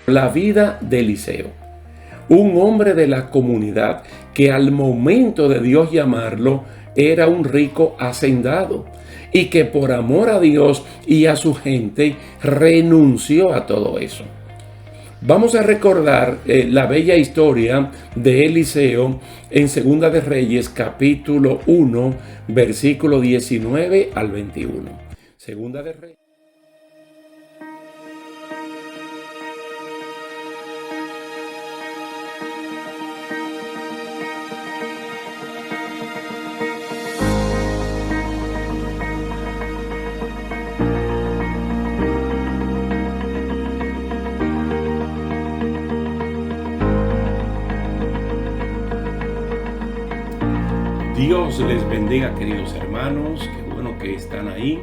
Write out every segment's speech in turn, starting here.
La vida de Eliseo, un hombre de la comunidad que al momento de Dios llamarlo era un rico hacendado y que por amor a Dios y a su gente renunció a todo eso. Vamos a recordar la bella historia de Eliseo en Segunda de Reyes, capítulo 1, versículo 19 al 21. Segunda de Reyes. Dios les bendiga, queridos hermanos, qué bueno que están ahí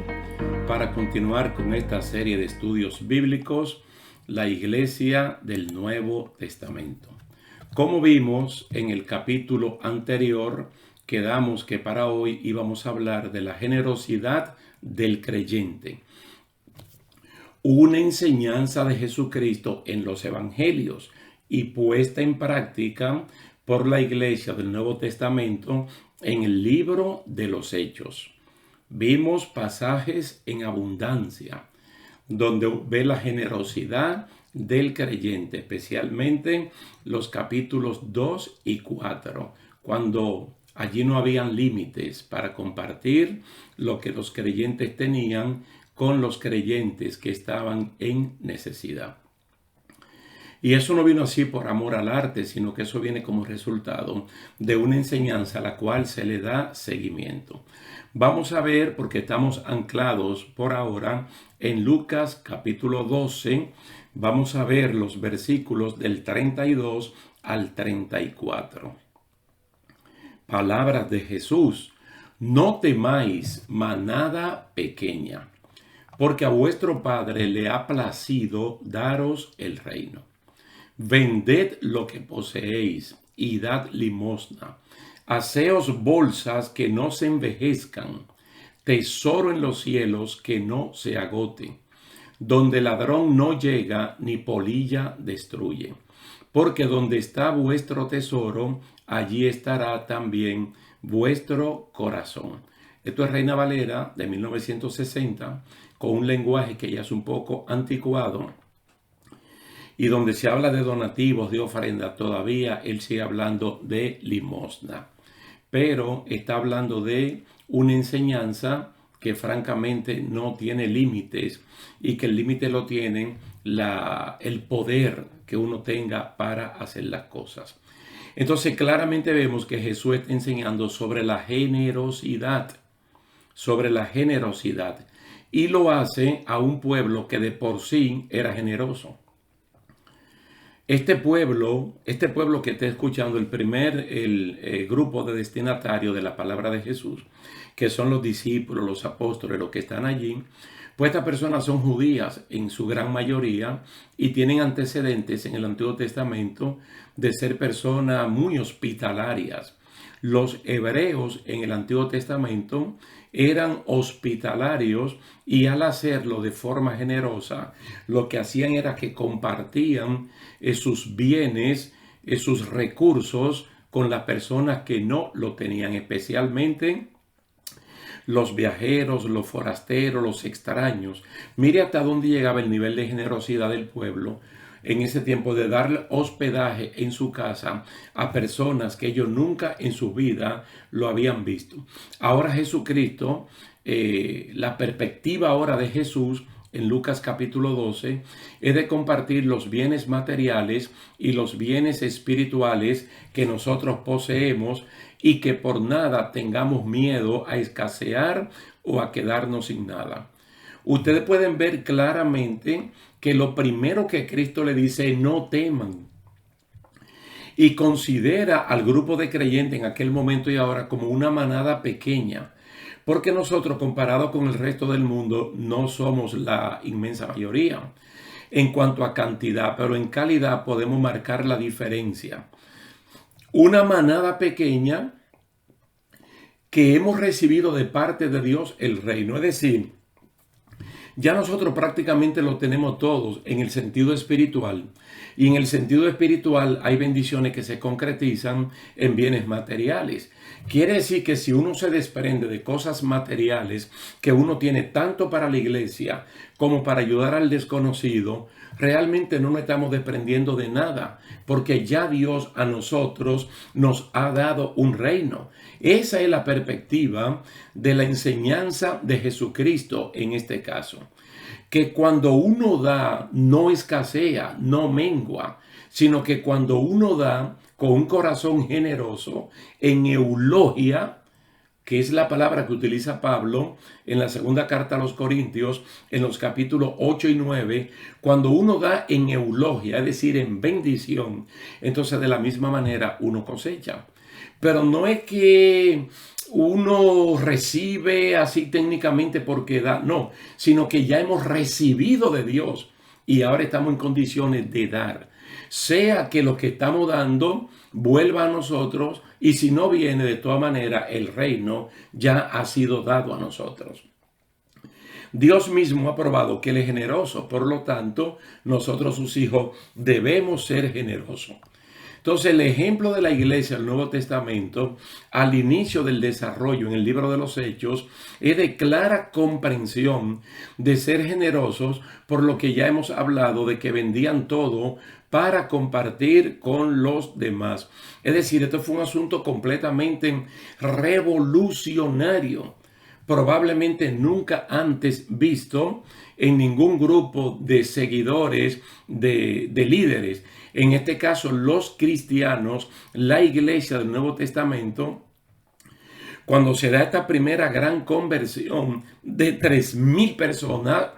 para continuar con esta serie de estudios bíblicos, la Iglesia del Nuevo Testamento. Como vimos en el capítulo anterior, quedamos que para hoy íbamos a hablar de la generosidad del creyente, una enseñanza de Jesucristo en los evangelios y puesta en práctica por la Iglesia del Nuevo Testamento en el libro de los Hechos. Vimos pasajes en abundancia donde ve la generosidad del creyente, especialmente los capítulos 2 y 4, cuando allí no habían límites para compartir lo que los creyentes tenían con los creyentes que estaban en necesidad. Y eso no vino así por amor al arte, sino que eso viene como resultado de una enseñanza a la cual se le da seguimiento. Vamos a ver, porque estamos anclados por ahora en Lucas capítulo 12, vamos a ver los versículos del 32 al 34. Palabras de Jesús: no temáis, manada pequeña, porque a vuestro Padre le ha placido daros el reino. Vended lo que poseéis y dad limosna. Haceos bolsas que no se envejezcan, tesoro en los cielos que no se agote, donde ladrón no llega ni polilla destruye. Porque donde está vuestro tesoro, allí estará también vuestro corazón. Esto es Reina Valera de 1960, con un lenguaje que ya es un poco anticuado, y donde se habla de donativos, de ofrenda, todavía él sigue hablando de limosna. Pero está hablando de una enseñanza que francamente no tiene límites y que el límite lo tiene el poder que uno tenga para hacer las cosas. Entonces claramente vemos que Jesús está enseñando sobre la generosidad, y lo hace a un pueblo que de por sí era generoso. Este pueblo que está escuchando, el grupo de destinatarios de la palabra de Jesús, que son los discípulos, los apóstoles, los que están allí, pues estas personas son judías en su gran mayoría y tienen antecedentes en el Antiguo Testamento de ser personas muy hospitalarias. Los hebreos en el Antiguo Testamento eran hospitalarios y al hacerlo de forma generosa, lo que hacían era que compartían sus bienes, sus recursos con las personas que no lo tenían, especialmente los viajeros, los forasteros, los extraños. Mire hasta dónde llegaba el nivel de generosidad del pueblo en ese tiempo, de darle hospedaje en su casa a personas que ellos nunca en su vida lo habían visto. Ahora Jesucristo, la perspectiva ahora de Jesús en Lucas capítulo 12 es de compartir los bienes materiales y los bienes espirituales que nosotros poseemos, y que por nada tengamos miedo a escasear o a quedarnos sin nada. Ustedes pueden ver claramente que lo primero que Cristo le dice: no teman. Y considera al grupo de creyentes en aquel momento y ahora como una manada pequeña, porque nosotros, comparado con el resto del mundo, no somos la inmensa mayoría en cuanto a cantidad, pero en calidad podemos marcar la diferencia. Una manada pequeña que hemos recibido de parte de Dios el reino. Es decir, Ya nosotros prácticamente lo tenemos todos en el sentido espiritual. Y en el sentido espiritual hay bendiciones que se concretizan en bienes materiales. Quiere decir que si uno se desprende de cosas materiales que uno tiene tanto para la iglesia como para ayudar al desconocido, realmente no nos estamos desprendiendo de nada, porque ya Dios a nosotros nos ha dado un reino. Esa es la perspectiva de la enseñanza de Jesucristo en este caso. Que cuando uno da, no escasea, no mengua, sino que cuando uno da con un corazón generoso, en eulogia, que es la palabra que utiliza Pablo en la segunda carta a los Corintios, en los capítulos 8 y 9, cuando uno da en eulogia, es decir, en bendición, entonces de la misma manera uno cosecha. Pero no es que uno recibe así técnicamente porque da, no, sino que ya hemos recibido de Dios y ahora estamos en condiciones de dar. Sea que lo que estamos dando vuelva a nosotros y si no viene, de todas maneras, el reino ya ha sido dado a nosotros. Dios mismo ha probado que Él es generoso, por lo tanto, nosotros sus hijos debemos ser generosos. Entonces, el ejemplo de la iglesia del Nuevo Testamento, al inicio del desarrollo en el libro de los Hechos, es de clara comprensión de ser generosos, por lo que ya hemos hablado de que vendían todo para compartir con los demás. Es decir, esto fue un asunto completamente revolucionario, probablemente nunca antes visto en ningún grupo de seguidores, de líderes. En este caso, los cristianos, la iglesia del Nuevo Testamento, cuando se da esta primera gran conversión de 3,000 personas,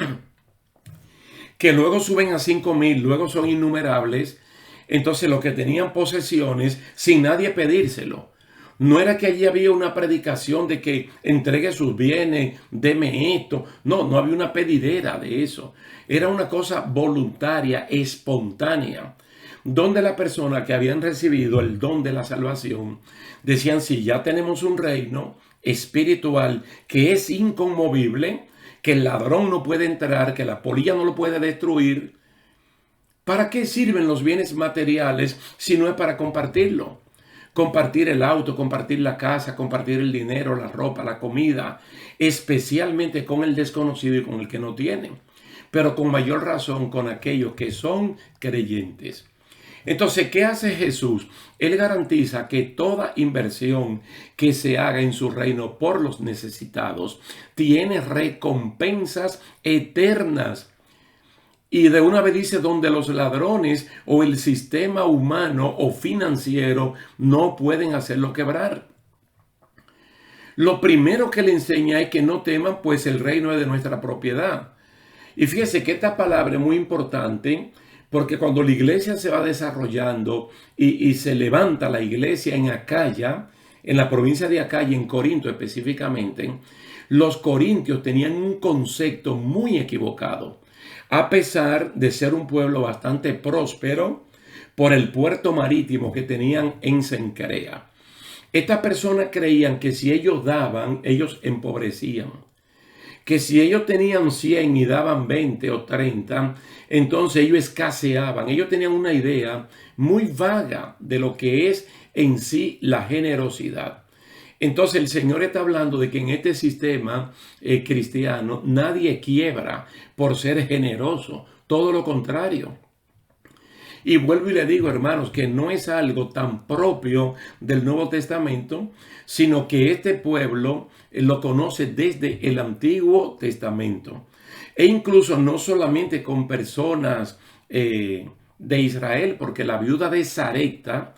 que luego suben a 5,000, luego son innumerables, entonces los que tenían posesiones, sin nadie pedírselo. No era que allí había una predicación de que entregue sus bienes, deme esto. No, no había una pedidera de eso. Era una cosa voluntaria, espontánea, donde la persona que habían recibido el don de la salvación decían, si ya tenemos un reino espiritual que es inconmovible, que el ladrón no puede entrar, que la polilla no lo puede destruir, ¿para qué sirven los bienes materiales si no es para compartirlo? Compartir el auto, compartir la casa, compartir el dinero, la ropa, la comida, especialmente con el desconocido y con el que no tiene, pero con mayor razón con aquellos que son creyentes. Entonces, ¿qué hace Jesús? Él garantiza que toda inversión que se haga en su reino por los necesitados tiene recompensas eternas. Y de una vez dice, donde los ladrones o el sistema humano o financiero no pueden hacerlo quebrar. Lo primero que le enseña es que no teman, pues el reino es de nuestra propiedad. Y fíjese que esta palabra es muy importante, porque cuando la iglesia se va desarrollando y se levanta la iglesia en Acaya, en la provincia de Acaya, en Corinto específicamente, los corintios tenían un concepto muy equivocado. A pesar de ser un pueblo bastante próspero por el puerto marítimo que tenían en Cencrea. Estas personas creían que si ellos daban, ellos empobrecían. Que si ellos tenían 100 y daban 20 o 30, entonces ellos escaseaban. Ellos tenían una idea muy vaga de lo que es en sí la generosidad. Entonces el Señor está hablando de que en este sistema cristiano nadie quiebra por ser generoso. Todo lo contrario. Y vuelvo y le digo, hermanos, que no es algo tan propio del Nuevo Testamento, sino que este pueblo lo conoce desde el Antiguo Testamento. E incluso no solamente con personas de Israel, porque la viuda de Sarepta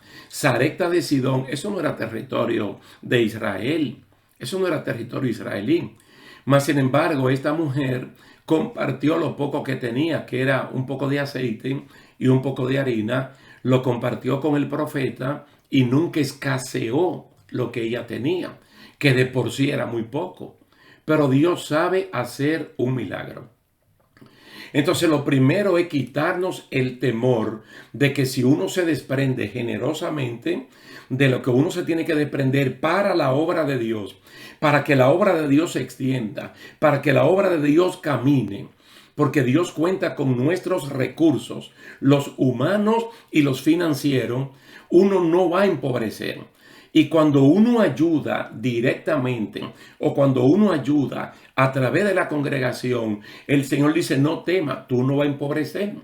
de Sidón, eso no era territorio de Israel, eso no era territorio israelí. Mas, sin embargo, esta mujer compartió lo poco que tenía, que era un poco de aceite y un poco de harina, lo compartió con el profeta y nunca escaseó lo que ella tenía, que de por sí era muy poco. Pero Dios sabe hacer un milagro. Entonces lo primero es quitarnos el temor de que si uno se desprende generosamente de lo que uno se tiene que desprender para la obra de Dios, para que la obra de Dios se extienda, para que la obra de Dios camine, porque Dios cuenta con nuestros recursos, los humanos y los financieros, uno no va a empobrecer. Y cuando uno ayuda directamente o cuando uno ayuda a través de la congregación, el Señor dice, no temas, tú no vas a empobrecer.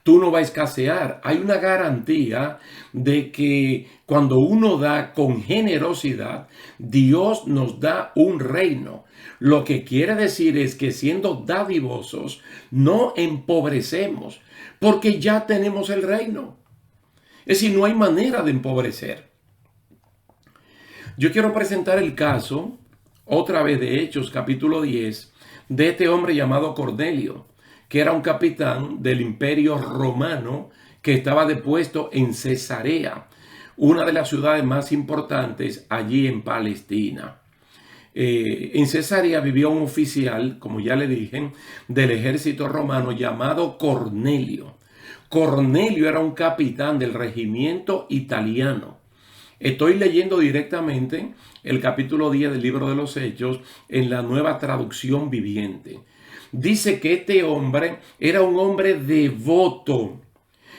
Tú no vas a escasear. Hay una garantía de que cuando uno da con generosidad, Dios nos da un reino. Lo que quiere decir es que siendo dadivosos, no empobrecemos, porque ya tenemos el reino. Es decir, no hay manera de empobrecer. Yo quiero presentar el caso, otra vez de Hechos, capítulo 10, de este hombre llamado Cornelio, que era un capitán del Imperio Romano que estaba depuesto en Cesarea, una de las ciudades más importantes allí en Palestina. En Cesarea vivía un oficial, como ya le dije, del ejército romano llamado Cornelio. Cornelio era un capitán del regimiento italiano. Estoy leyendo directamente el capítulo 10 del libro de los Hechos en la Nueva Traducción Viviente. Dice que este hombre era un hombre devoto,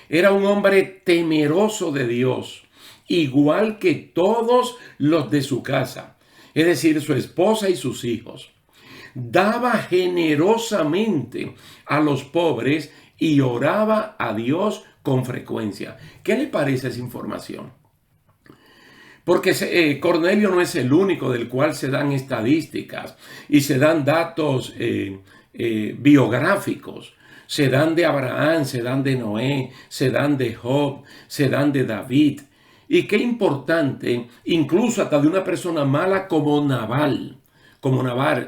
era un hombre temeroso de Dios, igual que todos los de su casa, es decir, su esposa y sus hijos. Daba generosamente a los pobres y oraba a Dios con frecuencia. ¿Qué le parece esa información? Porque Cornelio no es el único del cual se dan estadísticas y se dan datos biográficos. Se dan de Abraham, se dan de Noé, se dan de Job, se dan de David. Y qué importante, incluso hasta de una persona mala como Nabal,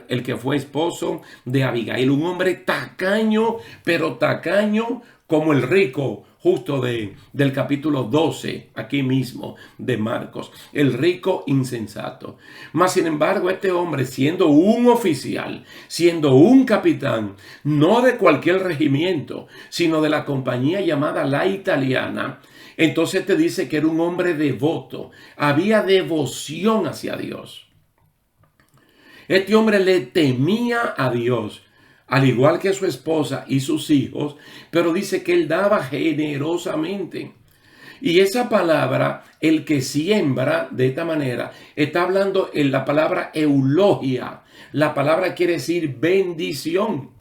el que fue esposo de Abigail, un hombre tacaño, pero tacaño como el rico justo del capítulo 12, aquí mismo, de Marcos, el rico insensato. Mas, sin embargo, este hombre, siendo un oficial, siendo un capitán, no de cualquier regimiento, sino de la compañía llamada La Italiana, entonces te dice que era un hombre devoto, había devoción hacia Dios. Este hombre le temía a Dios, al igual que su esposa y sus hijos, pero dice que él daba generosamente. Y esa palabra, el que siembra de esta manera, está hablando en la palabra eulogia. La palabra quiere decir bendición.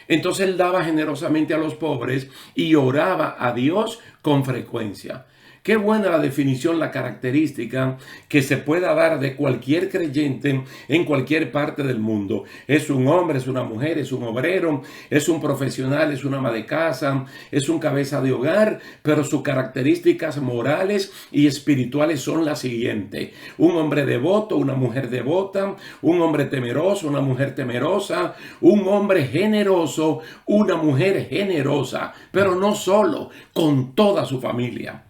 Entonces él daba generosamente a los pobres y oraba a Dios con frecuencia. Qué buena la definición, la característica que se pueda dar de cualquier creyente en cualquier parte del mundo. Es un hombre, es una mujer, es un obrero, es un profesional, es una ama de casa, es un cabeza de hogar, pero sus características morales y espirituales son las siguientes. Un hombre devoto, una mujer devota, un hombre temeroso, una mujer temerosa, un hombre generoso, una mujer generosa, pero no solo, con toda su familia.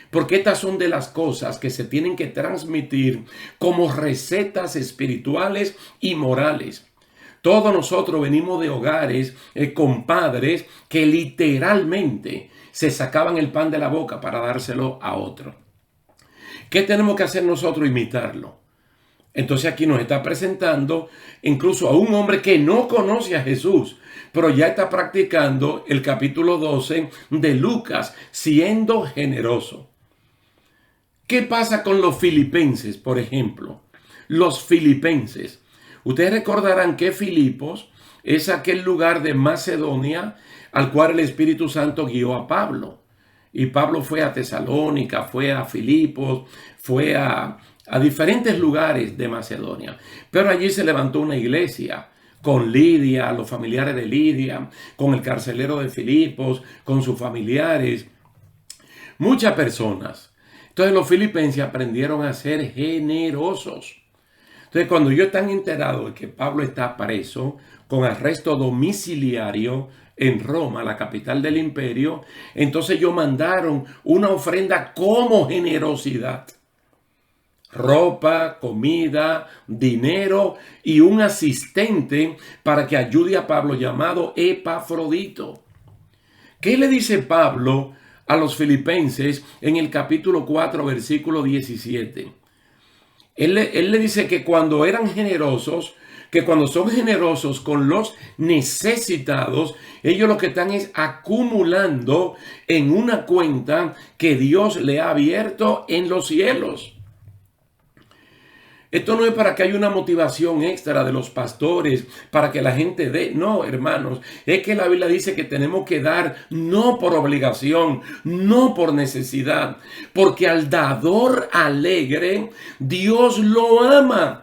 Porque estas son de las cosas que se tienen que transmitir como recetas espirituales y morales. Todos nosotros venimos de hogares con padres que literalmente se sacaban el pan de la boca para dárselo a otro. ¿Qué tenemos que hacer nosotros? Imitarlo. Entonces aquí nos está presentando incluso a un hombre que no conoce a Jesús, pero ya está practicando el capítulo 12 de Lucas, siendo generoso. ¿Qué pasa con los filipenses, por ejemplo? Los filipenses. Ustedes recordarán que Filipos es aquel lugar de Macedonia al cual el Espíritu Santo guió a Pablo. Y Pablo fue a Tesalónica, fue a Filipos, fue a diferentes lugares de Macedonia. Pero allí se levantó una iglesia con Lidia, los familiares de Lidia, con el carcelero de Filipos, con sus familiares. Muchas personas. Entonces los filipenses aprendieron a ser generosos. Entonces cuando ellos están enterados de que Pablo está preso con arresto domiciliario en Roma, la capital del imperio, entonces ellos mandaron una ofrenda como generosidad. ropa, comida, dinero y un asistente para que ayude a Pablo llamado Epafrodito. ¿Qué le dice Pablo a los filipenses en el capítulo 4, versículo 17? Él le dice que cuando eran generosos, que cuando son generosos con los necesitados, ellos lo que están es acumulando en una cuenta que Dios le ha abierto en los cielos. Esto no es para que haya una motivación extra de los pastores, para que la gente dé. No, hermanos, es que la Biblia dice que tenemos que dar no por obligación, no por necesidad, porque al dador alegre, Dios lo ama.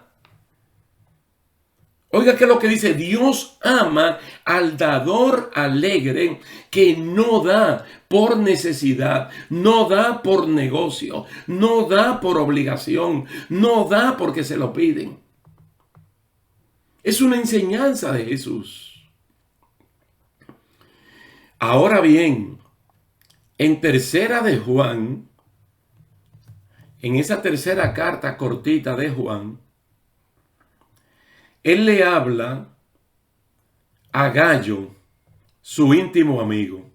Oiga, ¿qué es lo que dice? Dios ama al dador alegre que no da por necesidad, no da por negocio, no da por obligación, no da porque se lo piden. Es una enseñanza de Jesús. Ahora bien, en tercera de Juan, en esa tercera carta cortita de Juan, él le habla a Gayo, su íntimo amigo.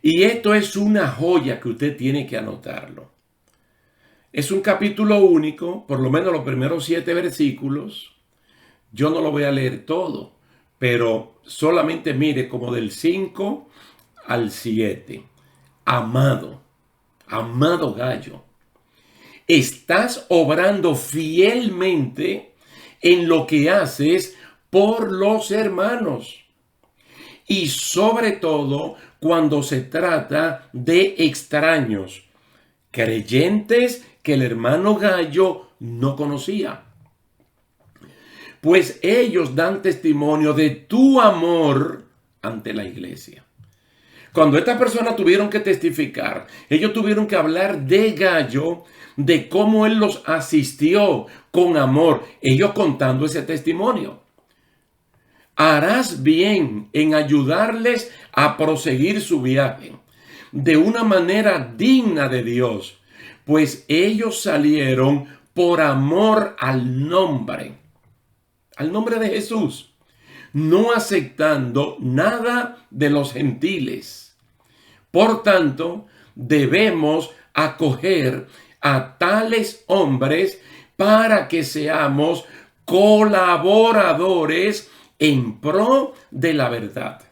Y esto es una joya que usted tiene que anotarlo. Es un capítulo único, por lo menos los primeros 7 versículos. Yo no lo voy a leer todo, pero solamente mire como del 5 al 7. Amado, amado Gayo, estás obrando fielmente en lo que haces por los hermanos, y sobre todo cuando se trata de extraños, creyentes que el hermano Gayo no conocía. Pues ellos dan testimonio de tu amor ante la iglesia. Cuando estas personas tuvieron que testificar, ellos tuvieron que hablar de Gayo, de cómo él los asistió con amor, ellos contando ese testimonio. Harás bien en ayudarles a proseguir su viaje de una manera digna de Dios, pues ellos salieron por amor al nombre de Jesús, no aceptando nada de los gentiles. Por tanto, debemos acoger a tales hombres para que seamos colaboradores en pro de la verdad.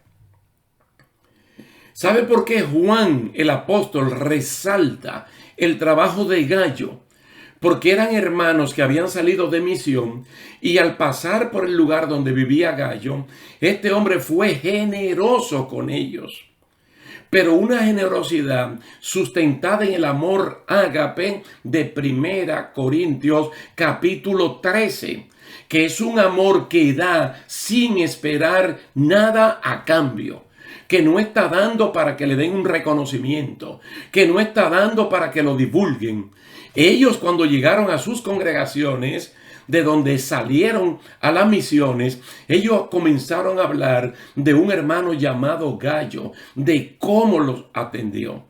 ¿Sabe por qué Juan el apóstol resalta el trabajo de Gayo? Porque eran hermanos que habían salido de misión y al pasar por el lugar donde vivía Gayo, este hombre fue generoso con ellos. Pero una generosidad sustentada en el amor ágape de Primera Corintios capítulo 13, que es un amor que da sin esperar nada a cambio, que no está dando para que le den un reconocimiento, que no está dando para que lo divulguen. Ellos cuando llegaron a sus congregaciones, de donde salieron a las misiones, ellos comenzaron a hablar de un hermano llamado Gayo, de cómo los atendió.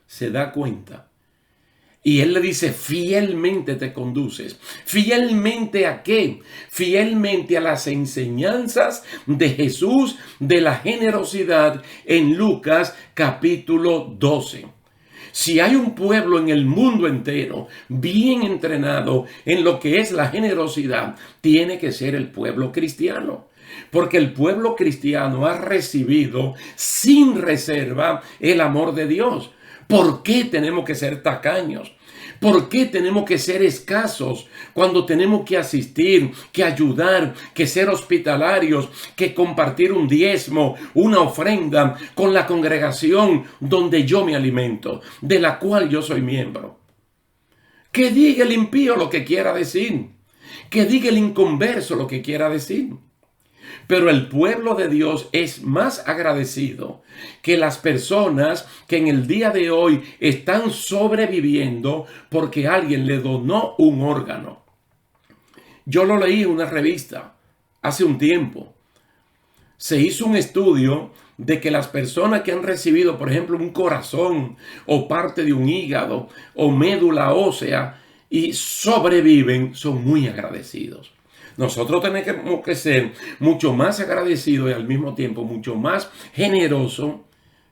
¿Se da cuenta? Y él le dice, fielmente te conduces. ¿Fielmente a qué? Fielmente a las enseñanzas de Jesús, de la generosidad en Lucas capítulo 12. Si hay un pueblo en el mundo entero bien entrenado en lo que es la generosidad, tiene que ser el pueblo cristiano. Porque el pueblo cristiano ha recibido sin reserva el amor de Dios. ¿Por qué tenemos que ser tacaños? ¿Por qué tenemos que ser escasos cuando tenemos que asistir, que ayudar, que ser hospitalarios, que compartir un diezmo, una ofrenda con la congregación donde yo me alimento, de la cual yo soy miembro? Que diga el impío lo que quiera decir, que diga el inconverso lo que quiera decir. Pero el pueblo de Dios es más agradecido que las personas que en el día de hoy están sobreviviendo porque alguien le donó un órgano. Yo lo leí en una revista hace un tiempo. Se hizo un estudio de que las personas que han recibido, por ejemplo, un corazón o parte de un hígado o médula ósea y sobreviven, son muy agradecidos. Nosotros tenemos que ser mucho más agradecidos y al mismo tiempo mucho más generosos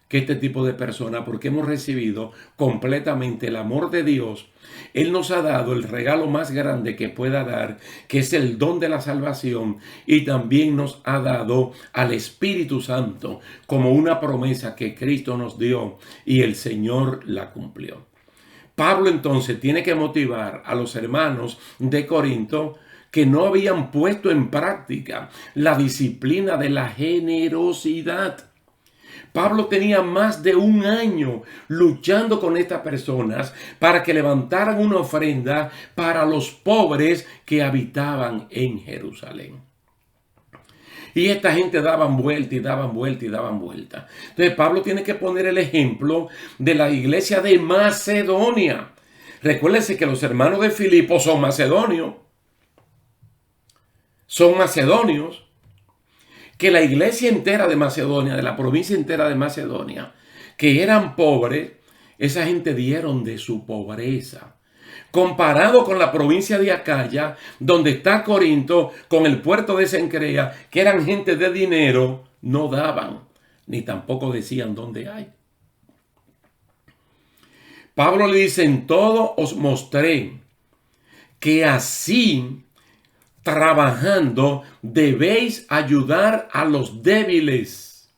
que este tipo de personas, porque hemos recibido completamente el amor de Dios. Él nos ha dado el regalo más grande que pueda dar, que es el don de la salvación, y también nos ha dado al Espíritu Santo como una promesa que Cristo nos dio y el Señor la cumplió. Pablo entonces tiene que motivar a los hermanos de Corinto que no habían puesto en práctica la disciplina de la generosidad. Pablo tenía más de un año luchando con estas personas para que levantaran una ofrenda para los pobres que habitaban en Jerusalén. Y esta gente daban vuelta y daban vuelta y daban vuelta. Entonces Pablo tiene que poner el ejemplo de la iglesia de Macedonia. Recuérdense que los hermanos de Filipo son macedonios. Son macedonios. Que la iglesia entera de Macedonia, de la provincia entera de Macedonia, que eran pobres, esa gente dieron de su pobreza. Comparado con la provincia de Acaya, donde está Corinto, con el puerto de Cencrea, que eran gente de dinero, no daban, ni tampoco decían dónde hay. Pablo le dice, en todo os mostré que así, trabajando, debéis ayudar a los débiles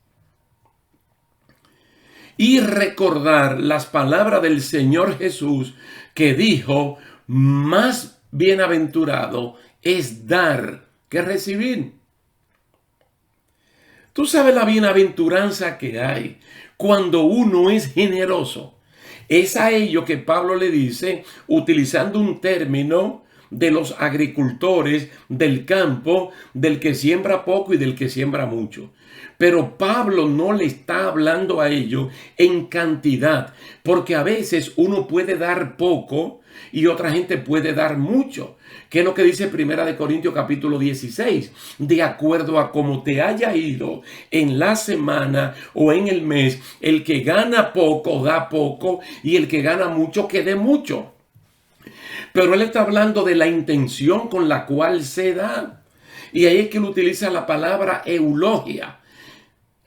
y recordar las palabras del Señor Jesús que dijo, más bienaventurado es dar que recibir. Tú sabes la bienaventuranza que hay cuando uno es generoso. Es a ello que Pablo le dice, utilizando un término de los agricultores del campo, del que siembra poco y del que siembra mucho. Pero Pablo no le está hablando a ellos en cantidad, porque a veces uno puede dar poco y otra gente puede dar mucho. ¿Qué es lo que dice Primera de Corintios capítulo 16? De acuerdo a cómo te haya ido en la semana o en el mes, el que gana poco da poco y el que gana mucho que dé mucho. Pero él está hablando de la intención con la cual se da. Y ahí es que él utiliza la palabra eulogia.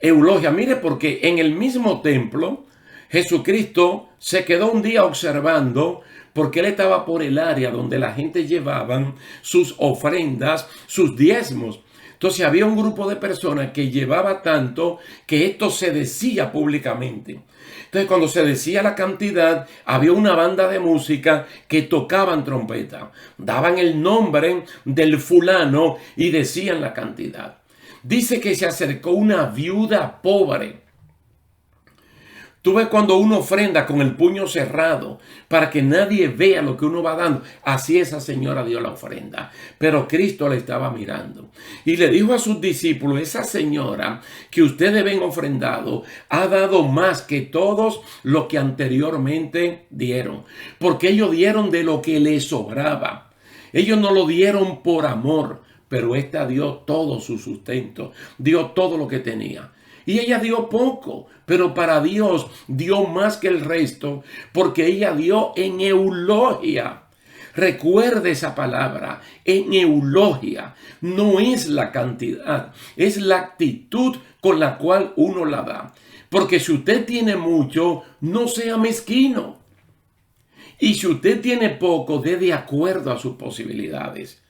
Eulogia, mire, porque en el mismo templo, Jesucristo se quedó un día observando, porque él estaba por el área donde la gente llevaban sus ofrendas, sus diezmos. Entonces había un grupo de personas que llevaba tanto que esto se decía públicamente. Entonces cuando se decía la cantidad, había una banda de música que tocaban trompeta. Daban el nombre del fulano y decían la cantidad. Dice que se acercó una viuda pobre. Tú ves cuando uno ofrenda con el puño cerrado para que nadie vea lo que uno va dando. Así esa señora dio la ofrenda. Pero Cristo la estaba mirando. Y le dijo a sus discípulos, esa señora que ustedes ven ofrendado ha dado más que todos los que anteriormente dieron. Porque ellos dieron de lo que les sobraba. Ellos no lo dieron por amor. Pero esta dio todo su sustento. Dio todo lo que tenía. Y ella dio poco, pero para Dios dio más que el resto, porque ella dio en eulogia. Recuerde esa palabra, en eulogia. No es la cantidad, es la actitud con la cual uno la da. Porque si usted tiene mucho, no sea mezquino. Y si usted tiene poco, dé de acuerdo a sus posibilidades.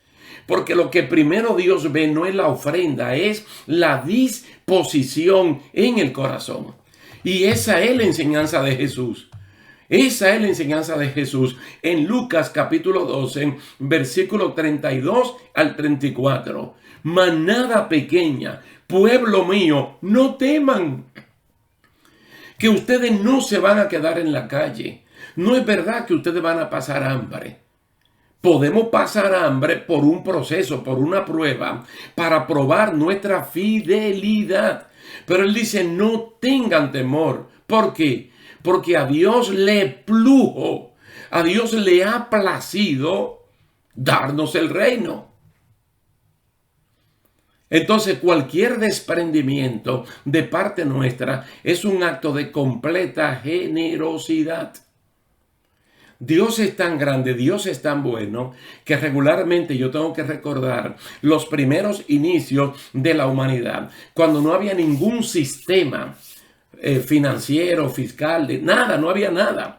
Porque lo que primero Dios ve no es la ofrenda, es la disposición en el corazón. Y esa es la enseñanza de Jesús. Esa es la enseñanza de Jesús en Lucas capítulo 12, versículo 32 al 34. Manada pequeña, pueblo mío, no teman, que ustedes no se van a quedar en la calle. No es verdad que ustedes van a pasar hambre. Podemos pasar hambre por un proceso, por una prueba, para probar nuestra fidelidad. Pero él dice, no tengan temor. ¿Por qué? Porque a Dios le plujo, a Dios le ha placido darnos el reino. Entonces, cualquier desprendimiento de parte nuestra es un acto de completa generosidad. Dios es tan grande, Dios es tan bueno, que regularmente yo tengo que recordar los primeros inicios de la humanidad, cuando no había ningún sistema financiero, fiscal, de nada, no había nada.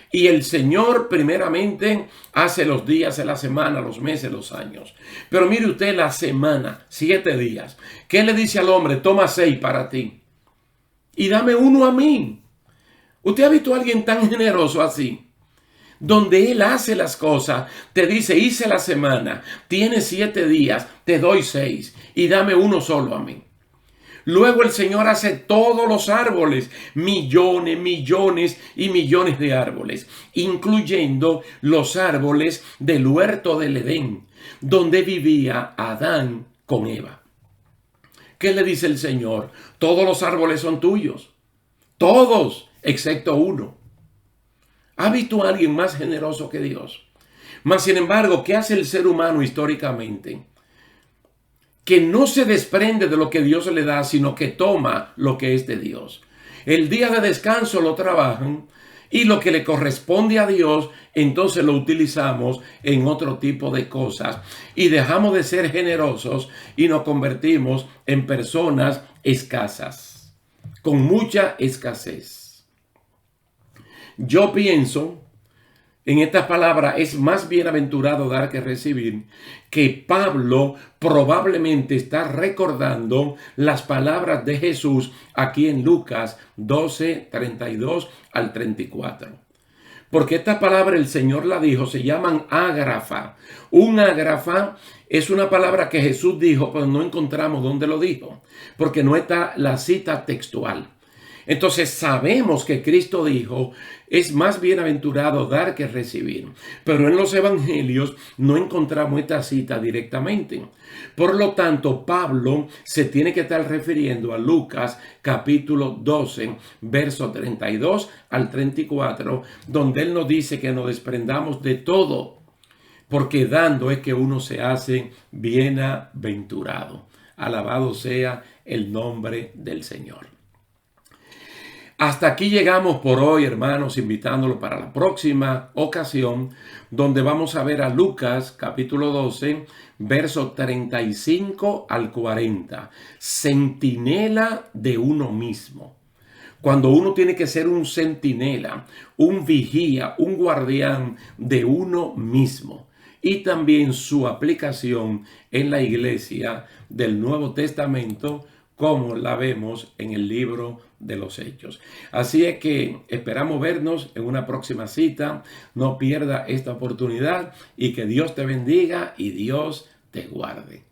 Y el Señor primeramente hace los días de la semana, los meses, los años. Pero mire usted la semana, 7 días. ¿Qué le dice al hombre? Toma 6 para ti y dame 1 a mí. ¿Usted ha visto a alguien tan generoso así? Donde Él hace las cosas, te dice, hice la semana, tienes 7 días, te doy 6 y dame 1 solo a mí. Luego el Señor hace todos los árboles, millones, millones y millones de árboles, incluyendo los árboles del huerto del Edén, donde vivía Adán con Eva. ¿Qué le dice el Señor? Todos los árboles son tuyos, todos, excepto 1. ¿Ha visto a alguien más generoso que Dios? Mas, sin embargo, ¿qué hace el ser humano históricamente? Que no se desprende de lo que Dios le da, sino que toma lo que es de Dios. El día de descanso lo trabajan y lo que le corresponde a Dios, entonces lo utilizamos en otro tipo de cosas. Y dejamos de ser generosos y nos convertimos en personas escasas, con mucha escasez. Yo pienso, en esta palabra, es más bienaventurado dar que recibir, que Pablo probablemente está recordando las palabras de Jesús aquí en Lucas 12, 32 al 34. Porque esta palabra el Señor la dijo, se llaman ágrafa. Un ágrafa es una palabra que Jesús dijo, pero no encontramos dónde lo dijo, porque no está la cita textual. Entonces sabemos que Cristo dijo, es más bienaventurado dar que recibir. Pero en los evangelios no encontramos esta cita directamente. Por lo tanto, Pablo se tiene que estar refiriendo a Lucas capítulo 12, versos 32 al 34, donde él nos dice que nos desprendamos de todo, porque dando es que uno se hace bienaventurado. Alabado sea el nombre del Señor. Hasta aquí llegamos por hoy, hermanos, invitándolo para la próxima ocasión, donde vamos a ver a Lucas capítulo 12, versos 35 al 40. Centinela de uno mismo. Cuando uno tiene que ser un centinela, un vigía, un guardián de uno mismo. Y también su aplicación en la iglesia del Nuevo Testamento, como la vemos en el libro de los Hechos. Así es que esperamos vernos en una próxima cita. No pierda esta oportunidad y que Dios te bendiga y Dios te guarde.